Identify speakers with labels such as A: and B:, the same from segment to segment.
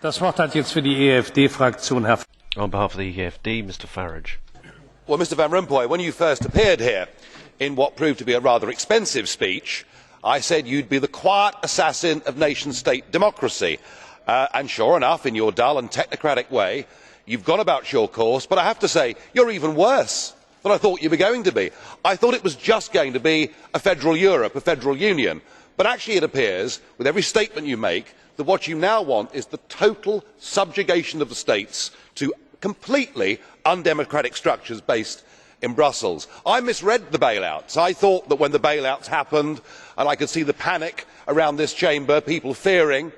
A: Das Wort hat jetzt für die EFD-Fraktion Herr.
B: On behalf of the EFD, Mr. Farage.
C: Well, Mr Van Rompuy, when you first appeared here in what proved to be a rather expensive speech, I said you'd be the quiet assassin of nation-state democracy. And sure enough, in your dull and technocratic way, you've gone about your course, but I have to say, you're even worse than I thought you were going to be. I thought it was just going to be a federal Europe, a federal union. But actually it appears, with every statement you make, that what you now want is the total subjugation of the states to completely undemocratic structures based in Brussels. I misread the bailouts. I thought that when the bailouts happened, and I could see the panic around this chamber, people fearing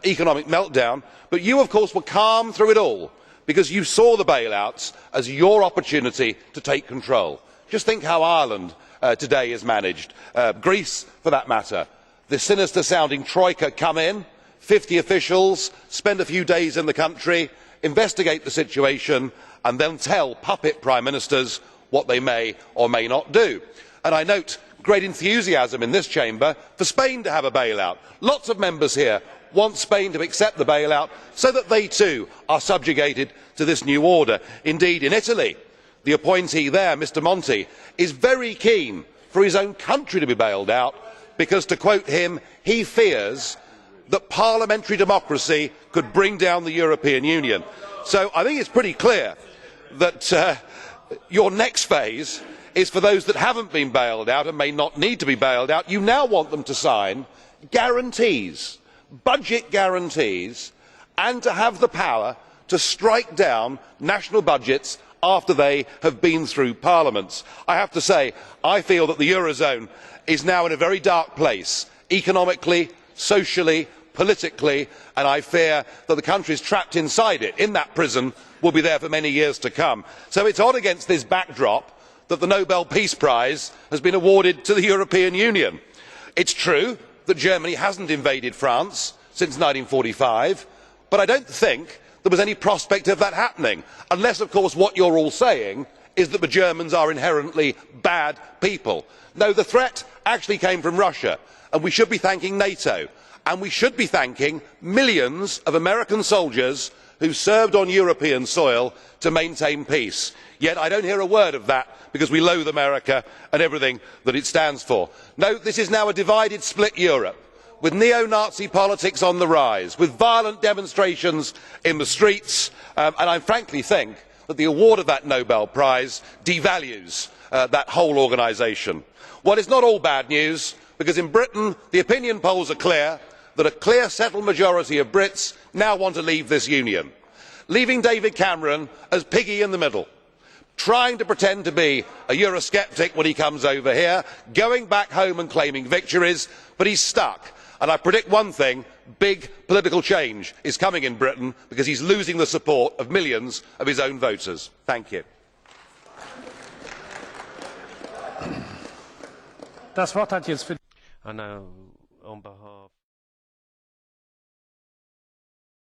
C: economic meltdown, but you of course were calm through it all because you saw the bailouts as your opportunity to take control. Just think how Ireland today is managed, Greece for that matter. The sinister sounding troika come in, 50 officials, spend a few days in the country, investigate the situation and then tell puppet prime ministers what they may or may not do. And I note great enthusiasm in this chamber for Spain to have a bailout. Lots of members here want Spain to accept the bailout so that they too are subjugated to this new order. Indeed, in Italy, the appointee there, Mr Monti, is very keen for his own country to be bailed out because, to quote him, he fears that parliamentary democracy could bring down the European Union. So I think it is pretty clear that your next phase is for those that have not been bailed out and may not need to be bailed out. You now want them to sign guarantees, budget guarantees, and to have the power to strike down national budgets after they have been through parliaments. I have to say, I feel that the Eurozone is now in a very dark place, economically, socially, politically, and I fear that the countries trapped inside it, in that prison, will be there for many years to come. So it is odd against this backdrop that the Nobel Peace Prize has been awarded to the European Union. It is true that Germany has not invaded France since 1945, but I do not think there was any prospect of that happening, unless of course what you are all saying is that the Germans are inherently bad people. No, the threat actually came from Russia, and we should be thanking NATO, and we should be thanking millions of American soldiers who served on European soil to maintain peace. Yet I do not hear a word of that because we loathe America and everything that it stands for. No, this is now a divided, split Europe, with neo-Nazi politics on the rise, with violent demonstrations in the streets, and I frankly think that the award of that Nobel Prize devalues that whole organisation. Well, it is not all bad news, because in Britain the opinion polls are clear that a clear settled majority of Brits now want to leave this union, leaving David Cameron as piggy in the middle, trying to pretend to be a Eurosceptic when he comes over here, going back home and claiming victories, but he is stuck. And I predict one thing, big political change is coming in Britain because he is losing the support of millions of his own voters. Thank you.
A: Das Wort hat jetzt für
B: I know on behalf